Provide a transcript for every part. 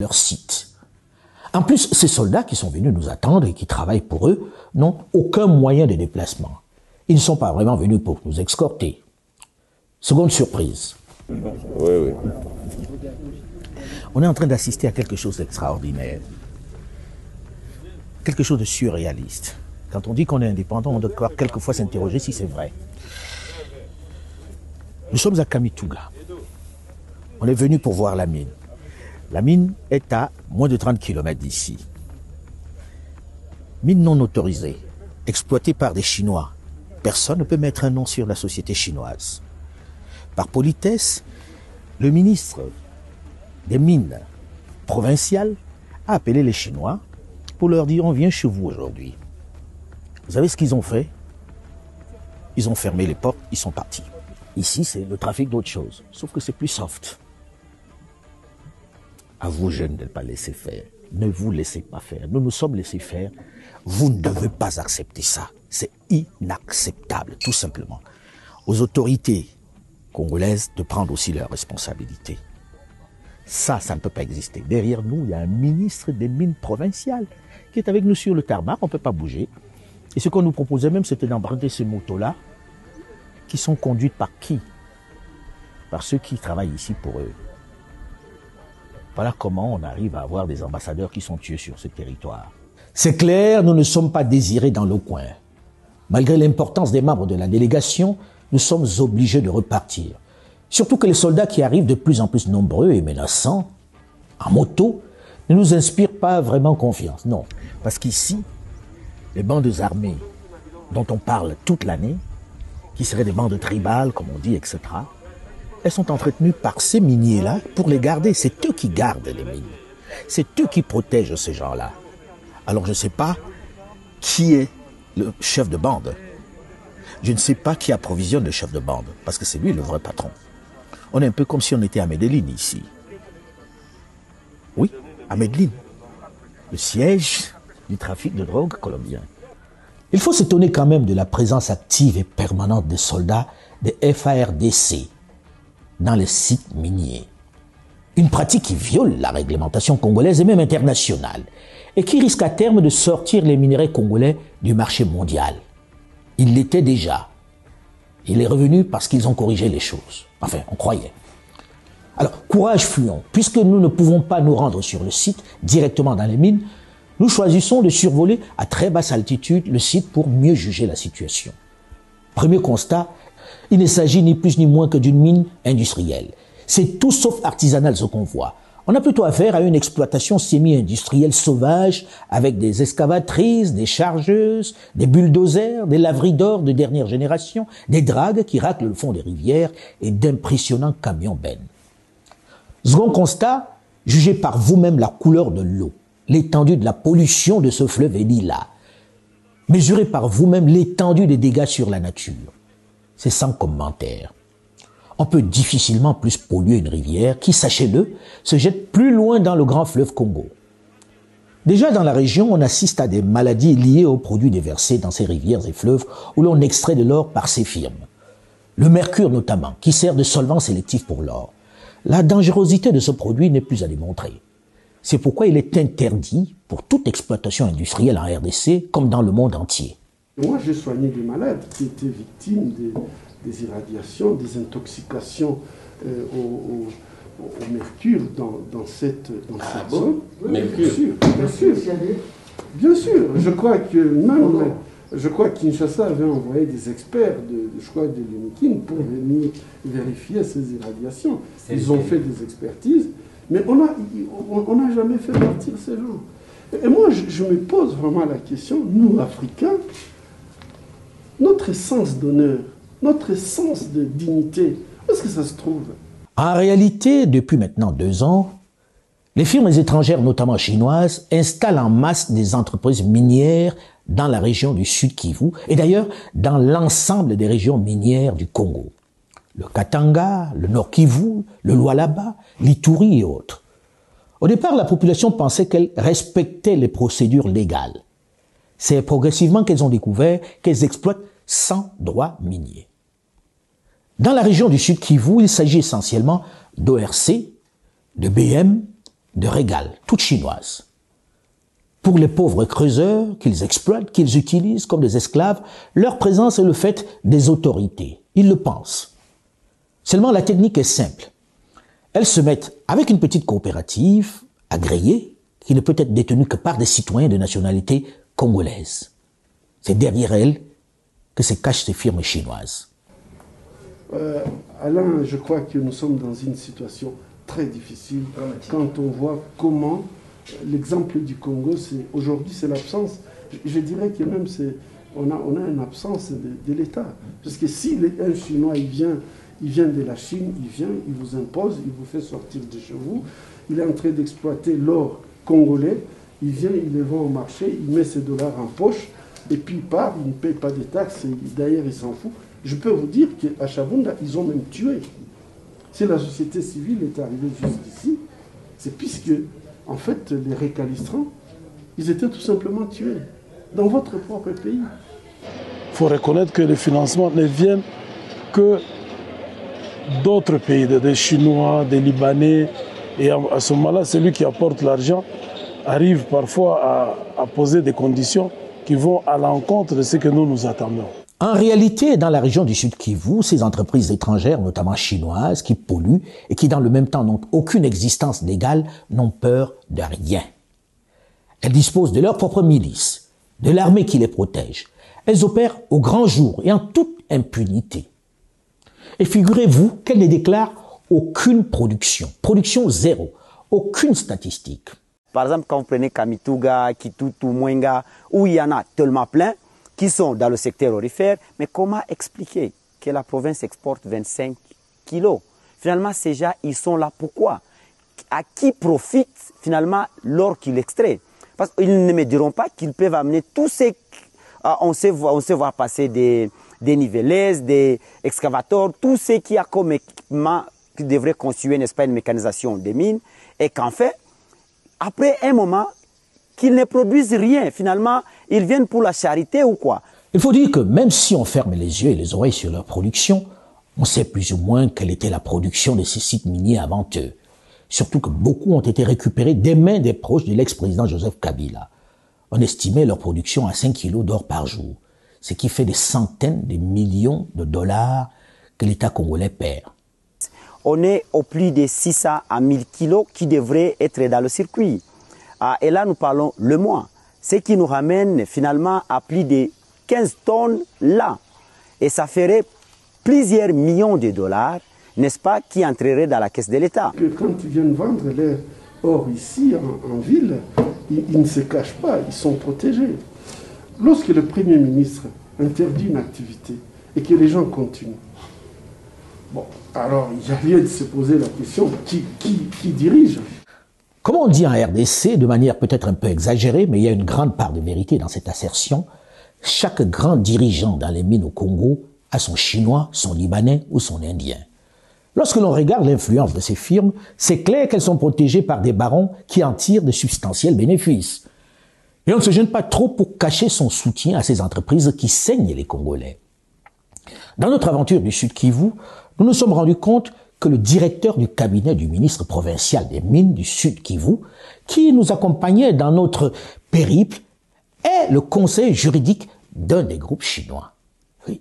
leur site. En plus, ces soldats qui sont venus nous attendre et qui travaillent pour eux n'ont aucun moyen de déplacement. Ils ne sont pas vraiment venus pour nous escorter. Seconde surprise. Oui, oui. On est en train d'assister à quelque chose d'extraordinaire. Quelque chose de surréaliste. Quand on dit qu'on est indépendant, on doit quelquefois s'interroger si c'est vrai. Nous sommes à Kamituga. On est venu pour voir la mine. La mine est à moins de 30 km d'ici. Mine non autorisée, exploitée par des Chinois. Personne ne peut mettre un nom sur la société chinoise. Par politesse, le ministre des Mines provinciales a appelé les Chinois pour leur dire « on vient chez vous aujourd'hui ». Vous savez ce qu'ils ont fait? Ils ont fermé les portes, ils sont partis. Ici, c'est le trafic d'autre chose, sauf que c'est plus soft. À vous, jeunes, de ne pas laisser faire. Ne vous laissez pas faire. Nous nous sommes laissés faire. Vous ne devez pas accepter ça. C'est inacceptable, tout simplement. Aux autorités congolaises de prendre aussi leurs responsabilités. Ça ne peut pas exister. Derrière nous, il y a un ministre des Mines provinciales qui est avec nous sur le tarmac, on ne peut pas bouger. Et ce qu'on nous proposait même, c'était d'emprunter ces motos-là, qui sont conduites par qui? Par ceux qui travaillent ici pour eux. Voilà comment on arrive à avoir des ambassadeurs qui sont tués sur ce territoire. C'est clair, nous ne sommes pas désirés dans le coin. Malgré l'importance des membres de la délégation, nous sommes obligés de repartir. Surtout que les soldats qui arrivent de plus en plus nombreux et menaçants, en moto, ne nous inspirent pas vraiment confiance. Non, parce qu'ici, les bandes armées dont on parle toute l'année, qui seraient des bandes tribales, comme on dit, etc., elles sont entretenues par ces miniers-là pour les garder. C'est eux qui gardent les mines. C'est eux qui protègent ces gens-là. Alors je ne sais pas qui est le chef de bande. Je ne sais pas qui approvisionne le chef de bande, parce que c'est lui le vrai patron. On est un peu comme si on était à Medellín ici. Oui, à Medellín, le siège du trafic de drogue colombien. Il faut s'étonner quand même de la présence active et permanente des soldats des FARDC dans les sites miniers. Une pratique qui viole la réglementation congolaise et même internationale et qui risque à terme de sortir les minerais congolais du marché mondial. Il l'était déjà. Il est revenu parce qu'ils ont corrigé les choses. Enfin, on croyait. Alors, courage, fuyons. Puisque nous ne pouvons pas nous rendre sur le site, directement dans les mines, nous choisissons de survoler à très basse altitude le site pour mieux juger la situation. Premier constat, il ne s'agit ni plus ni moins que d'une mine industrielle. C'est tout sauf artisanal ce qu'on voit. On a plutôt affaire à une exploitation semi-industrielle sauvage avec des excavatrices, des chargeuses, des bulldozers, des laveries d'or de dernière génération, des dragues qui raclent le fond des rivières et d'impressionnants camions-bennes. Second constat, jugez par vous-même la couleur de l'eau, l'étendue de la pollution de ce fleuve est là. Mesurez par vous-même l'étendue des dégâts sur la nature. C'est sans commentaire. On peut difficilement plus polluer une rivière qui, sachez-le, se jette plus loin dans le grand fleuve Congo. Déjà dans la région, on assiste à des maladies liées aux produits déversés dans ces rivières et fleuves où l'on extrait de l'or par ces firmes. Le mercure notamment, qui sert de solvant sélectif pour l'or. La dangerosité de ce produit n'est plus à démontrer. C'est pourquoi il est interdit pour toute exploitation industrielle en RDC comme dans le monde entier. Moi, j'ai soigné des malades qui étaient victimes des irradiations, des intoxications au mercure dans cette zone. Mercure. Bien sûr. Bien sûr. Je crois que même, Kinshasa avait envoyé des experts de l'UNIKIN pour venir vérifier ces irradiations. Ils ont fait des expertises, mais on n'a jamais fait partir ces gens. Et moi, je me pose vraiment la question, nous, Africains, notre essence d'honneur, notre essence de dignité, où est-ce que ça se trouve? En réalité, depuis maintenant 2 ans, les firmes étrangères, notamment chinoises, installent en masse des entreprises minières dans la région du Sud Kivu et d'ailleurs dans l'ensemble des régions minières du Congo. Le Katanga, le Nord Kivu, le Lualaba, l'Ituri et autres. Au départ, la population pensait qu'elle respectait les procédures légales. C'est progressivement qu'elles ont découvert qu'elles exploitent sans droit minier. Dans la région du Sud Kivu, il s'agit essentiellement d'ORC, de BM, de régal, toute chinoise. Pour les pauvres creuseurs qu'ils exploitent, qu'ils utilisent comme des esclaves, leur présence est le fait des autorités. Ils le pensent. Seulement, la technique est simple. Elles se mettent avec une petite coopérative agréée qui ne peut être détenue que par des citoyens de nationalité congolaise. C'est derrière elles que se cachent ces firmes chinoises. Alain, je crois que nous sommes dans une situation très difficile quand on voit comment l'exemple du Congo, aujourd'hui c'est l'absence, je dirais que même on a une absence de l'État. Parce que si un Chinois il vient de la Chine, il vous impose, il vous fait sortir de chez vous, il est en train d'exploiter l'or congolais, il vient, il le vend au marché, il met ses dollars en poche, et puis il part, il ne paye pas de taxes, d'ailleurs il s'en fout. Je peux vous dire qu'à Chavunda, ils ont même tué. Si la société civile est arrivée jusqu'ici, c'est puisque, en fait, les récalcitrants, ils étaient tout simplement tués dans votre propre pays. Il faut reconnaître que les financements ne viennent que d'autres pays, des Chinois, des Libanais. Et à ce moment-là, celui qui apporte l'argent arrive parfois à poser des conditions qui vont à l'encontre de ce que nous attendons. En réalité, dans la région du Sud Kivu, ces entreprises étrangères, notamment chinoises, qui polluent et qui dans le même temps n'ont aucune existence légale, n'ont peur de rien. Elles disposent de leur propre milice, de l'armée qui les protège. Elles opèrent au grand jour et en toute impunité. Et figurez-vous qu'elles ne déclarent aucune production zéro, aucune statistique. Par exemple, quand vous prenez Kamituga, Kitutu, Mwenga, où il y en a tellement plein, qui sont dans le secteur aurifère, mais comment expliquer que la province exporte 25 kilos? Finalement, ces gens, ils sont là pourquoi? À qui profite finalement l'or qu'il extrait? Parce qu'ils ne me diront pas qu'ils peuvent amener tous ces... On sait voir passer des nivelaises, des excavateurs, tout ce qui a comme équipement qui devrait constituer, n'est-ce pas, une mécanisation des mines, et qu'en fait, après un moment, qu'ils ne produisent rien. Finalement, ils viennent pour la charité ou quoi? Il faut dire que même si on ferme les yeux et les oreilles sur leur production, on sait plus ou moins quelle était la production de ces sites miniers avant eux. Surtout que beaucoup ont été récupérés des mains des proches de l'ex-président Joseph Kabila. On estimait leur production à 5 kilos d'or par jour, ce qui fait des centaines de millions de dollars que l'État congolais perd. On est au plus de 600 à 1000 kilos qui devraient être dans le circuit. Et là, nous parlons le mois, ce qui nous ramène finalement à plus de 15 tonnes là. Et ça ferait plusieurs millions de dollars, n'est-ce pas, qui entreraient dans la caisse de l'État. Quand ils viennent vendre leur or ici, en ville, ils ne se cachent pas, ils sont protégés. Lorsque le Premier ministre interdit une activité et que les gens continuent, bon, alors il y a lieu de se poser la question, qui dirige ? Comme on dit en RDC, de manière peut-être un peu exagérée, mais il y a une grande part de vérité dans cette assertion, chaque grand dirigeant dans les mines au Congo a son Chinois, son Libanais ou son Indien. Lorsque l'on regarde l'influence de ces firmes, c'est clair qu'elles sont protégées par des barons qui en tirent de substantiels bénéfices. Et on ne se gêne pas trop pour cacher son soutien à ces entreprises qui saignent les Congolais. Dans notre aventure du Sud Kivu, nous nous sommes rendus compte que le directeur du cabinet du ministre provincial des mines du Sud Kivu, qui nous accompagnait dans notre périple, est le conseil juridique d'un des groupes chinois. Oui.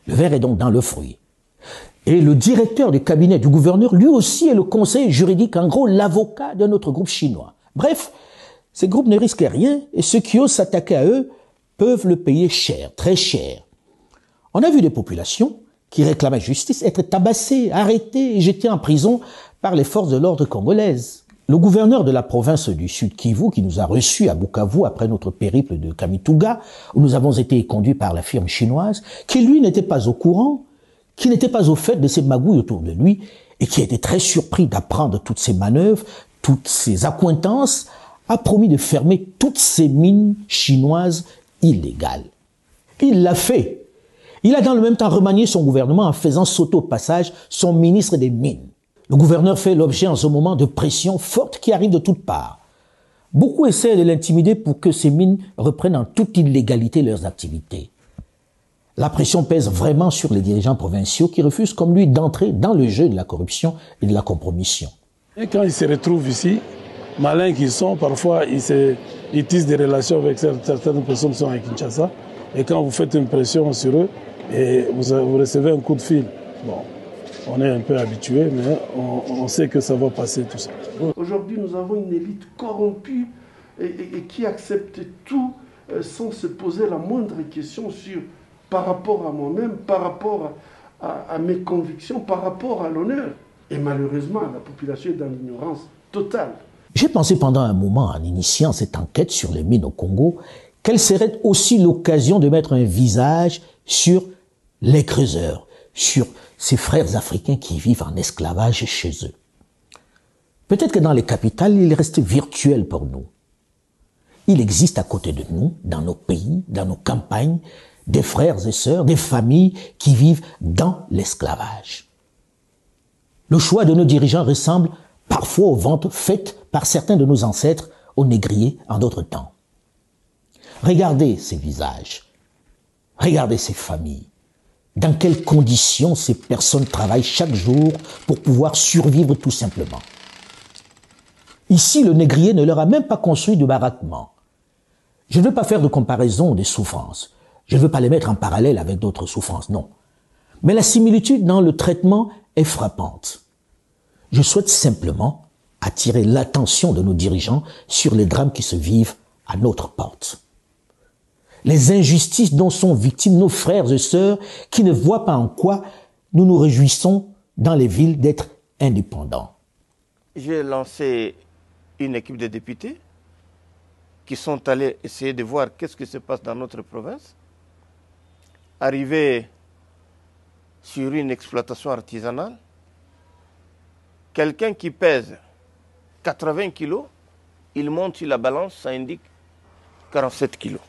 Le verre est donc dans le fruit. Et le directeur du cabinet du gouverneur, lui aussi, est le conseil juridique, en gros, l'avocat d'un autre groupe chinois. Bref, ces groupes ne risquent rien et ceux qui osent s'attaquer à eux peuvent le payer cher, très cher. On a vu des populations qui réclamaient justice être tabassées, arrêtées et jetées en prison par les forces de l'ordre congolaises. Le gouverneur de la province du Sud Kivu, qui nous a reçus à Bukavu après notre périple de Kamituga, où nous avons été conduits par la firme chinoise, qui lui n'était pas au courant, qui n'était pas au fait de ces magouilles autour de lui, et qui était très surpris d'apprendre toutes ces manœuvres, toutes ces accointances, a promis de fermer toutes ces mines chinoises illégales. Il l'a fait. Il a dans le même temps remanié son gouvernement en faisant sauter au passage son ministre des Mines. Le gouverneur fait l'objet en ce moment de pressions fortes qui arrivent de toutes parts. Beaucoup essaient de l'intimider pour que ces mines reprennent en toute illégalité leurs activités. La pression pèse vraiment sur les dirigeants provinciaux qui refusent comme lui d'entrer dans le jeu de la corruption et de la compromission. Et quand ils se retrouvent ici, malins qu'ils sont, parfois ils tissent des relations avec certaines personnes qui sont à Kinshasa. Et quand vous faites une pression sur eux, et vous recevez un coup de fil. Bon, on est un peu habitué, mais on sait que ça va passer tout ça. Aujourd'hui, nous avons une élite corrompue et qui accepte tout sans se poser la moindre question par rapport à moi-même, par rapport à mes convictions, par rapport à l'honneur. Et malheureusement, la population est dans l'ignorance totale. J'ai pensé pendant un moment, en initiant cette enquête sur les mines au Congo, quelle serait aussi l'occasion de mettre un visage sur les creuseurs, sur ces frères africains qui vivent en esclavage chez eux. Peut-être que dans les capitales, il reste virtuel pour nous. Il existe à côté de nous, dans nos pays, dans nos campagnes, des frères et sœurs, des familles qui vivent dans l'esclavage. Le choix de nos dirigeants ressemble parfois aux ventes faites par certains de nos ancêtres aux négriers en d'autres temps. Regardez ces visages, regardez ces familles. Dans quelles conditions ces personnes travaillent chaque jour pour pouvoir survivre tout simplement. Ici, le négrier ne leur a même pas construit de baraquement. Je ne veux pas faire de comparaison des souffrances. Je ne veux pas les mettre en parallèle avec d'autres souffrances, non. Mais la similitude dans le traitement est frappante. Je souhaite simplement attirer l'attention de nos dirigeants sur les drames qui se vivent à notre porte. Les injustices dont sont victimes nos frères et sœurs qui ne voient pas en quoi nous nous réjouissons dans les villes d'être indépendants. J'ai lancé une équipe de députés qui sont allés essayer de voir qu'est-ce qui se passe dans notre province. Arrivé sur une exploitation artisanale, quelqu'un qui pèse 80 kilos, il monte sur la balance, ça indique 47 kilos.